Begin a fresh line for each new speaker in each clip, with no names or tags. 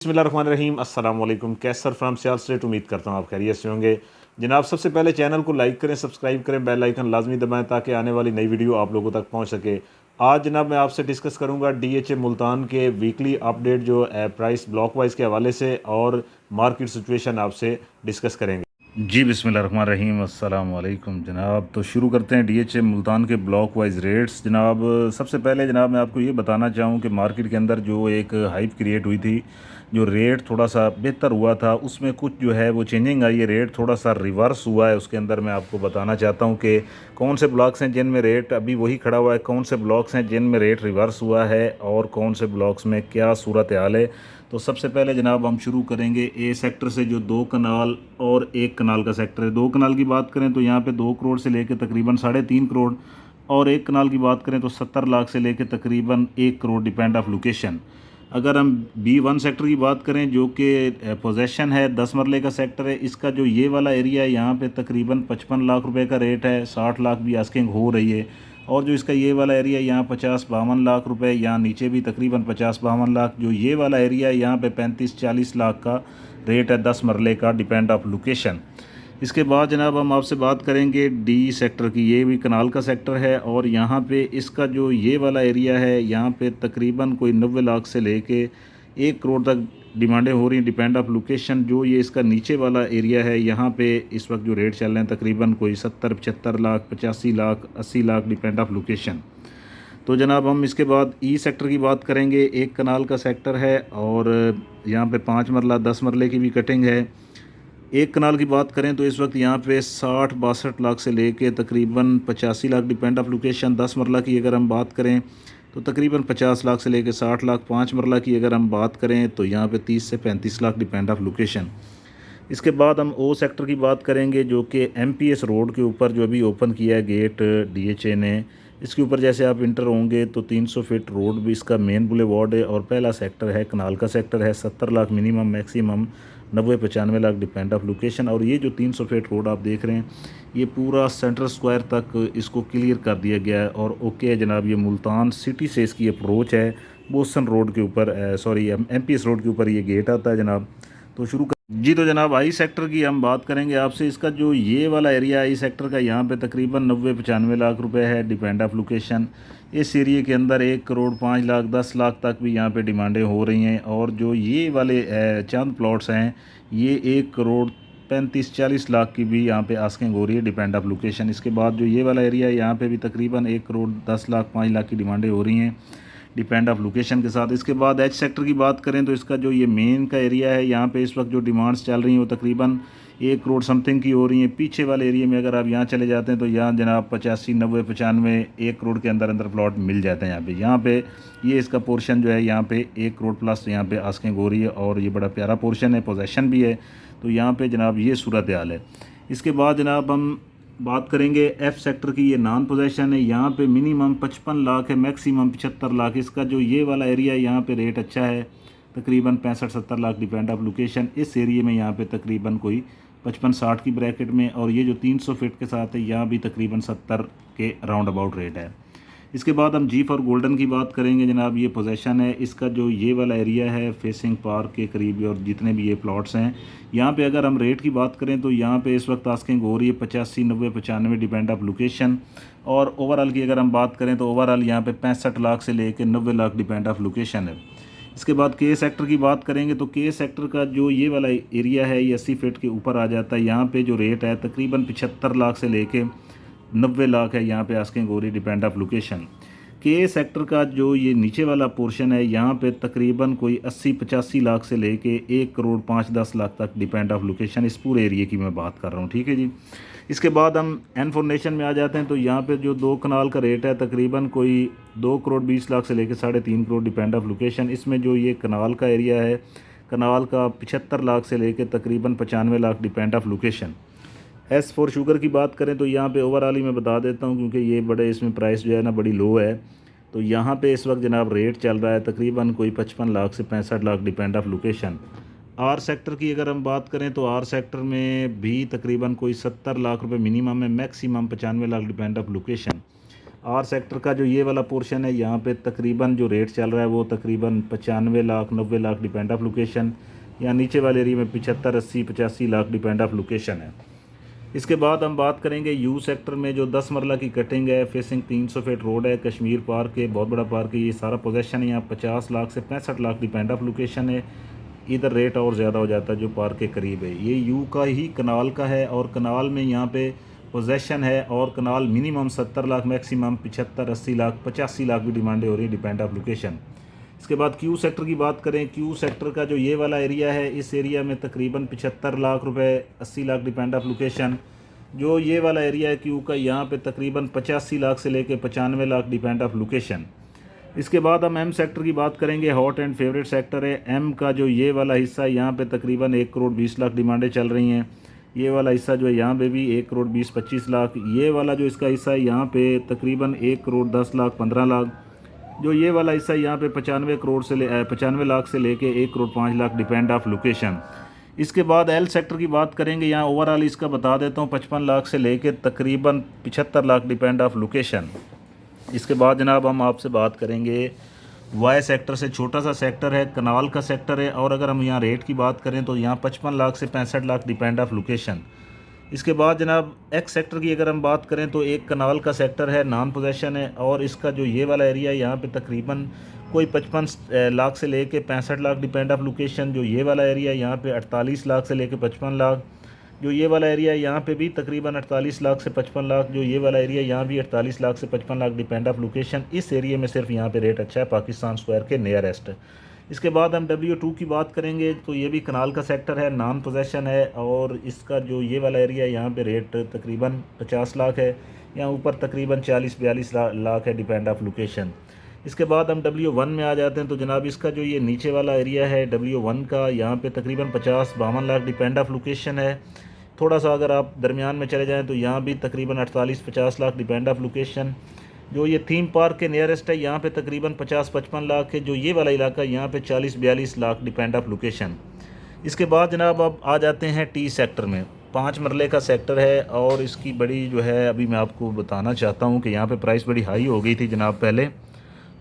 बिस्मिल्लाहिर्रहमानिर्रहीम अस्सलाम वालेकुम। कैसर फ्राम सियाल स्टेट। उम्मीद करता हूँ आप खैरियत से होंगे। जनाब, सबसे पहले चैनल को लाइक करें, सब्सक्राइब करें, बेल आइकन लाजमी दबाएं ताकि आने वाली नई वीडियो आप लोगों तक पहुँच सके। आज जनाब मैं आपसे डिस्कस करूँगा DHA मुल्तान के वीकली अपडेट जो प्राइस ब्लॉक वाइज के हवाले से और मार्केट सिचुएशन आपसे डिस्कस करेंगे। जी बिस्मिल्लाहिर्रहमानिर्रहीम अस्सलाम वालेकुम जनाब। तो शुरू करते हैं DHA मुल्तान के ब्लॉक वाइज रेट्स। जनाब सबसे पहले जनाब मैं आपको ये बताना चाहूँ कि मार्केट के अंदर जो एक हाइप क्रिएट हुई थी, जो रेट थोड़ा सा बेहतर हुआ था, उसमें कुछ जो है वो चेंजिंग आई है। रेट थोड़ा सा रिवर्स हुआ है। उसके अंदर मैं आपको बताना चाहता हूँ कि कौन से ब्लॉक्स हैं जिनमें रेट अभी वही खड़ा हुआ है, कौन से ब्लॉक्स हैं जिनमें रेट रिवर्स हुआ है और कौन से ब्लॉक्स में क्या सूरत हाल है। तो सबसे पहले जनाब हम शुरू करेंगे ए सेक्टर से, जो 2 कनाल और 1 कनाल का सेक्टर है। 2 कनाल की बात करें तो यहाँ पे 2 करोड़ से लेकर तकरीबन 3.5 करोड़, और 1 कनाल की बात करें तो 70 लाख से लेकर तकरीबन 1 करोड़, डिपेंड ऑफ लोकेशन। अगर हम B1 सेक्टर की बात करें जो कि पोजेशन है, 10 मरले का सेक्टर है, इसका जो ये वाला एरिया है यहाँ पे तकरीबन 55 लाख रुपए का रेट है। 60 लाख भी आस्किंग हो रही है। और जो इसका ये वाला एरिया यहाँ 50-52 लाख रुपए, यहाँ नीचे भी तकरीबन 50-52 लाख। जो ये वाला एरिया है यहाँ पे 35-40 लाख का रेट है 10 मरले का, डिपेंड ऑफ लोकेशन। इसके बाद जनाब हम आपसे बात करेंगे D सेक्टर की। ये भी कनाल का सेक्टर है और यहाँ पे इसका जो ये वाला एरिया है यहाँ पे तकरीबन कोई 90 लाख से लेके 1 करोड़ तक डिमांडें हो रही हैं, डिपेंड ऑफ लोकेशन। जो ये इसका नीचे वाला एरिया है यहाँ पे इस वक्त जो रेट चल रहे हैं तकरीबन कोई 70-75 lakh, 85 lakh, 80 lakh, depend of location. तो जनाब हम इसके बाद E सेक्टर की बात करेंगे। 1 कनाल का सेक्टर है और यहाँ पे 5 मरला 10 मरले की भी कटिंग है। 1 कनाल की बात करें तो इस वक्त यहाँ पे 60-62 लाख से लेके तकरीबन 85 लाख, डिपेंड ऑफ लोकेशन। 10 मरला की अगर हम बात करें तो तकरीबन 50 लाख से लेके 60 लाख। 5 मरला की अगर हम बात करें तो यहाँ पे 30 से 35 लाख, डिपेंड ऑफ लोकेशन। इसके बाद हम O सेक्टर की बात करेंगे जो कि MPS रोड के ऊपर जो अभी ओपन किया है गेट DHA ने। इसके ऊपर जैसे आप इंटर होंगे तो 300 फीट रोड भी इसका मेन बुलेवार्ड है और पहला सेक्टर है, कनाल का सेक्टर है। 70 lakh minimum, maximum 90-95 lakh, depend of location. और ये जो 300 फीट रोड आप देख रहे हैं ये पूरा सेंट्रल स्क्वायर तक इसको क्लियर कर दिया गया है और ओके है जनाब। ये मुल्तान सिटी से इसकी अप्रोच है। बोसन रोड के ऊपर, सॉरी MPS रोड के ऊपर ये गेट आता है जनाब। तो शुरू कर जी। तो जनाब I सेक्टर की हम बात करेंगे आपसे। इसका जो ये वाला एरिया I सेक्टर का यहाँ पे तकरीबन 90-95 लाख रुपए है, डिपेंड ऑफ लोकेशन। इस एरिया के अंदर 1 करोड़ 5 लाख 10 लाख तक भी यहाँ पे डिमांडें हो रही हैं। और जो ये वाले चंद प्लॉट्स हैं ये 1 करोड़ 35-40 लाख की भी यहाँ पे आस्किंग हो रही है, डिपेंड ऑफ लोकेशन। इसके बाद जो ये वाला एरिया है यहाँ पे भी तकरीबन 1 करोड़ 10 लाख 5 लाख की डिमांडें हो रही हैं, डिपेंड ऑफ लोकेशन के साथ। इसके बाद H सेक्टर की बात करें तो इसका जो ये मेन का एरिया है यहाँ पे इस वक्त जो डिमांड्स चल रही हैं वो तकरीबन 1 करोड़ समथिंग की हो रही हैं। पीछे वाले एरिया में अगर आप यहाँ चले जाते हैं तो यहाँ जनाब 85, 90, 95, 1 करोड़ के अंदर अंदर प्लॉट मिल जाते हैं। यहाँ पे ये इसका पोर्शन जो है यहाँ पे 1 करोड़ प्लस यहाँ पे आस्किंग हो रही है और ये बड़ा प्यारा पोर्शन है, पोजेशन भी है। तो यहाँ पे जनाब ये सूरत हाल है। इसके बाद जनाब हम बात करेंगे F सेक्टर की। ये नॉन पोजेशन है, यहाँ पे मिनिमम 55 लाख है, मैक्सिमम 75 लाख। इसका जो ये वाला एरिया है यहाँ पे रेट अच्छा है, तकरीबन 65-70 लाख, डिपेंड ऑफ लोकेशन। इस एरिया में यहाँ पे तकरीबन कोई 55-60 की ब्रैकेट में, और ये जो 300 फीट के साथ है यहाँ भी तकरीबन 70 के राउंड अबाउट रेट है। इसके बाद हम G फॉर गोल्डन की बात करेंगे जनाब। ये पोजेशन है, इसका जो ये वाला एरिया है फेसिंग पार्क के करीब और जितने भी ये प्लॉट्स हैं यहाँ पे अगर हम रेट की बात करें तो यहाँ पे इस वक्त आस्किंग हो रही है 85, 90, 95, डिपेंड ऑफ लोकेशन। और ओवरऑल की अगर हम बात करें तो ओवरऑल यहाँ पे 65 लाख से लेकर 90 लाख, डिपेंड ऑफ लोकेशन है। इसके बाद K सेक्टर की बात करेंगे तो K सेक्टर का जो ये वाला एरिया है ये 80 फीट के ऊपर आ जाता है। यहाँ पे जो रेट है तकरीबन 75 लाख से लेके 90 लाख है, यहाँ पे आस्किंग हो रही, depend of location. K sector का जो ये नीचे वाला पोर्शन है यहाँ पे तकरीबन कोई 80-85 लाख से लेके 1 करोड़ 5-10 लाख तक, डिपेंड ऑफ लोकेशन। इस पूरे एरिया की मैं बात कर रहा हूँ, ठीक है जी। इसके बाद हम N फॉर नेशन में आ जाते हैं। तो यहाँ पे जो 2 कनाल का रेट है तकरीबन कोई 2 करोड़ 20 लाख से लेकर 3.5 करोड़, डिपेंड ऑफ लोकेशन। इसमें जो ये कनाल का एरिया है, कनाल का 75 लाख से लेकर तकरीबन 95 lakh, depend of location. S for sugar की बात करें तो यहाँ पे ओवरऑल ही मैं बता देता हूँ क्योंकि ये बड़े इसमें प्राइस जो है ना बड़ी लो है। तो यहाँ पे इस वक्त जनाब रेट चल रहा है तकरीबन कोई 55 लाख से 65 lakh, depend of location. R sector की अगर हम बात करें तो R सेक्टर में भी तकरीबन कोई 70 लाख रुपए मिनिमम है, maximum 95 lakh, depend of location. R sector का जो ये वाला पोर्शन है, यहाँ पे तकरीबन जो रेट चल रहा है वो तकरीबन 95 lakh 90 lakh depend of location, या नीचे वाले एरिया में 75 80 85 लाख डिपेंड ऑफ लोकेशन है। इसके बाद हम बात करेंगे यू सेक्टर में जो 10 मरला की कटिंग है, फेसिंग 300 फीट रोड है, कश्मीर पार्क है, बहुत बड़ा पार्क है, ये सारा पोजेशन है। यहाँ 50 लाख से 65 लाख डिपेंड ऑफ लोकेशन है। इधर रेट और ज़्यादा हो जाता है जो पार्क के करीब है। ये यू का ही कनाल का है और कनाल में यहाँ पे पोजेशन है, और कनाल मिनिमम 70 लाख, मैक्सिमम 75 80 लाख 85 लाख भी डिमांडें हो रही है डिपेंड ऑफ लोकेशन। इसके बाद क्यू सेक्टर की बात करें, क्यू सेक्टर का जो ये वाला एरिया है, इस एरिया में तकरीबन 75 लाख रुपए 80 लाख डिपेंड ऑफ लोकेशन। जो ये वाला एरिया है क्यू का, यहाँ पे तकरीबन 85 लाख से लेके 95 लाख डिपेंड ऑफ लोकेशन। इसके बाद हम एम सेक्टर की बात करेंगे, हॉट एंड फेवरेट सेक्टर है। एम का जो ये वाला हिस्सा है, यहाँ पे तकरीबन 1 करोड़ 20 लाख डिमांडें चल रही हैं। ये वाला हिस्सा जो है यहाँ पे भी 1 करोड़ 20-25 लाख। ये वाला जो इसका हिस्सा है, यहाँ पे तकरीबन 1 करोड़ 10 लाख 15 लाख। जो ये वाला हिस्सा यहाँ पे 95 लाख से लेके 1 crore 5 lakh depend of location. इसके बाद एल सेक्टर की बात करेंगे, यहाँ ओवरऑल इसका बता देता हूँ 55 लाख से लेके तकरीबन 75 लाख डिपेंड ऑफ लोकेशन। इसके बाद जनाब हम आपसे बात करेंगे वाई सेक्टर से, छोटा सा सेक्टर है, कनाल का सेक्टर है, और अगर हम यहाँ रेट की बात करें तो यहाँ 55 लाख से 65 लाख डिपेंड ऑफ लोकेशन। इसके बाद जनाब एक्स सेक्टर की अगर हम बात करें तो एक कनाल का सेक्टर है, नॉन पोजेशन है, और इसका जो ये वाला एरिया है यहाँ पे तकरीबन कोई 55 लाख से लेके 65 लाख डिपेंड ऑफ लोकेशन। जो ये वाला एरिया है यहाँ पे 48 लाख से लेके 55 लाख। जो ये वाला एरिया है यहाँ पे भी तकरीबन 48 लाख से 55 लाख। जो ये वाला एरिया यहाँ भी 48 लाख से 55 लाख डिपेंड ऑफ लोकेशन। इस एरिया में सिर्फ यहाँ पे रेट अच्छा है, पाकिस्तान स्क्वायर के नियरेस्ट। इसके बाद हम W2 की बात करेंगे तो ये भी कनाल का सेक्टर है, नॉन पोजेशन है, और इसका जो ये वाला एरिया है यहाँ पे रेट तकरीबन 50 लाख है, यहाँ ऊपर तकरीबन 40-42 लाख है डिपेंड ऑफ लोकेशन। इसके बाद हम W1 में आ जाते हैं तो जनाब इसका जो ये नीचे वाला एरिया है W1 का, यहाँ पे तकरीबन 50-52 लाख डिपेंड ऑफ लोकेशन है। थोड़ा सा अगर आप दरमियान में चले जाएँ तो यहाँ भी तकरीबन 48-50 लाख डिपेंड ऑफ लोकेशन। जो ये थीम पार्क के नियरेस्ट है, यहाँ पे तकरीबन 50-55 लाख है। जो ये वाला इलाका यहाँ पे 40-42 लाख डिपेंड ऑफ लोकेशन। इसके बाद जनाब अब आ जाते हैं टी सेक्टर में, 5 मरले का सेक्टर है, और इसकी बड़ी जो है अभी मैं आपको बताना चाहता हूँ कि यहाँ पे प्राइस बड़ी हाई हो गई थी जनाब पहले।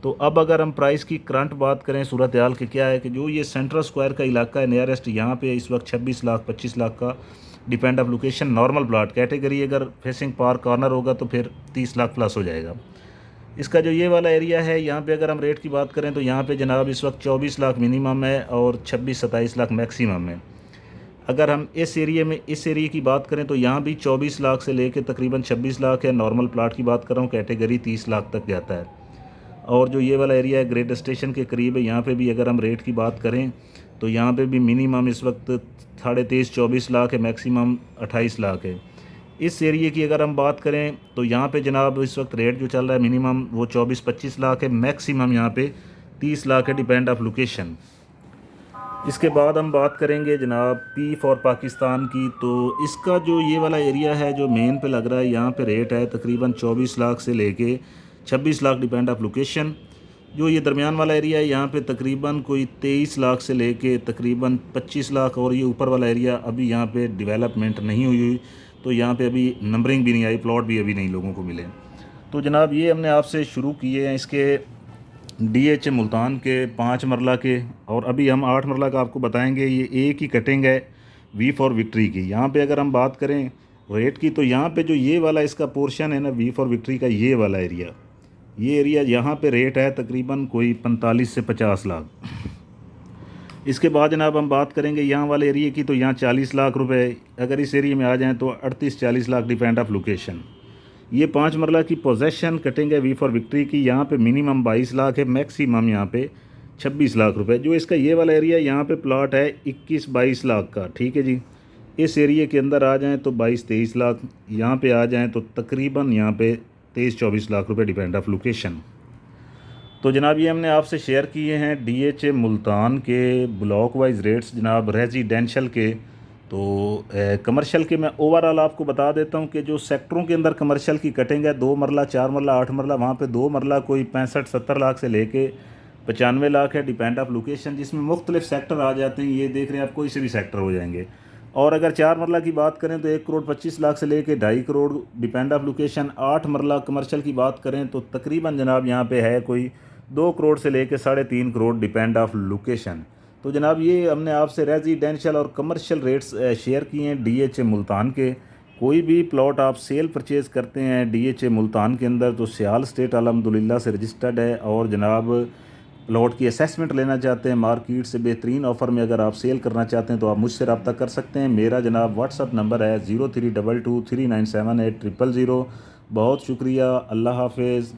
तो अब अगर हम प्राइस की करंट बात करें, सूरत हाल के क्या है कि जो ये सेंट्रल स्क्वायर का इलाका है नियरेस्ट, यहाँ पे इस वक्त 26 लाख 25 लाख का depend of location. Normal plot category अगर फेसिंग पार्क कॉर्नर होगा तो फिर 30 लाख प्लस हो जाएगा। इसका जो ये वाला एरिया है, यहाँ पे अगर हम रेट की बात करें तो यहाँ पे जनाब इस वक्त 24 लाख मिनिमम है और 26-27 लाख मैक्सिमम है। अगर हम इस एरिया की बात करें तो यहाँ भी 24 लाख से लेके तकरीबन 26 लाख है। नॉर्मल प्लाट की बात कर रहा हूँ, कैटेगरी 30 लाख तक जाता है। और जो ये वाला एरिया है ग्रेट स्टेशन के करीब है, यहाँ पे भी अगर हम रेट की बात करें तो यहाँ पे भी मिनिमम इस वक्त 23.5-24 लाख है, मैक्सिमम 28 लाख है। इस एरिया की अगर हम बात करें तो यहाँ पे जनाब इस वक्त रेट जो चल रहा है मिनिमम वो 24-25 लाख है, मैक्सिमम यहाँ पे 30 लाख है डिपेंड ऑफ लोकेशन। इसके बाद हम बात करेंगे जनाब पी फॉर पाकिस्तान की, तो इसका जो ये वाला एरिया है जो मेन पे लग रहा है, यहाँ पे रेट है तकरीबन 24 लाख से लेके 26 लाख डिपेंड ऑफ लोकेशन। जो ये दरमियान वाला एरिया है यहाँ पे तकरीबन कोई 23 लाख से लेके तकरीबन 25 लाख, और ये ऊपर वाला एरिया अभी यहाँ पे डेवलपमेंट नहीं हुई, तो यहाँ पे अभी नंबरिंग भी नहीं आई, प्लॉट भी अभी नहीं लोगों को मिले। तो जनाब ये हमने आपसे शुरू किए हैं इसके DH मुल्तान के 5 मरला के, और अभी हम 8 मरला का आपको बताएंगे। ये एक ही कटिंग है वी फॉर विक्ट्री की। यहाँ पे अगर हम बात करें रेट की तो यहाँ पे जो ये वाला इसका पोर्शन है ना वी फॉर विक्ट्री का, ये वाला एरिया, ये एरिया यहाँ पे रेट है तकरीबन कोई 45 से 50 लाख। इसके बाद जनाब हम बात करेंगे यहाँ वाले एरिया की, तो यहाँ 40 लाख रुपए, अगर इस एरिया में आ जाएँ तो 38-40 लाख डिपेंड ऑफ लोकेशन। ये 5 मरला की पोजेशन कटिंग है वी फॉर विक्ट्री की, यहाँ पे मिनिमम 22 लाख है, मैक्सिमम यहाँ पे 26 लाख रुपए। जो इसका ये वाला एरिया यहाँ पे प्लॉट है 21-22 लाख का, ठीक है जी। इस एरिया के अंदर आ जाएँ तो 22-23 लाख, यहाँ पे आ जाएँ तो तकरीबन यहाँ पे 23-24 लाख रुपए डिपेंड ऑफ लोकेशन। तो जनाब ये हमने आपसे शेयर किए हैं DH मुल्तान के ब्लॉक वाइज रेट्स जनाब रेजिडेंशल के। तो कमर्शियल के मैं ओवरऑल आपको बता देता हूँ कि जो सेक्टरों के अंदर कमर्शियल की कटिंग है, 2 मरला 4 मरला 8 मरला, वहाँ पे 2 मरला कोई 65-70 लाख से लेके 95 लाख है डिपेंड ऑफ लोकेशन, जिसमें मुख्तलिफ सेक्टर आ जाते हैं। ये देख रहे हैं आप, कोई से भी सेक्टर हो जाएंगे। और अगर 4 मरला की बात करें तो 1,25,00,000 से लेके 2.5 करोड़ डिपेंड ऑफ लोकेशन। 8 मरला कमर्शियल की बात करें तो तकरीबन जनाब यहाँ पे है कोई 2 करोड़ से लेके 3.5 करोड़ डिपेंड ऑफ लोकेशन। तो जनाब ये हमने आपसे रेजिडेंशियल और कमर्शियल रेट्स शेयर किए हैं DHA मुल्तान के। कोई भी प्लॉट आप सेल परचेज़ करते हैं DHA मुल्तान के अंदर तो सियाल स्टेट अल्हम्दुलिल्लाह से रजिस्टर्ड है। और जनाब प्लॉट की असेसमेंट लेना चाहते हैं मार्केट से बेहतरीन ऑफ़र में, अगर आप सेल करना चाहते हैं तो आप मुझसे रब्ता कर सकते हैं। मेरा जनाब व्हाट्सअप नंबर है 0322 397 8000। बहुत शुक्रिया, अल्लाह हाफिज़।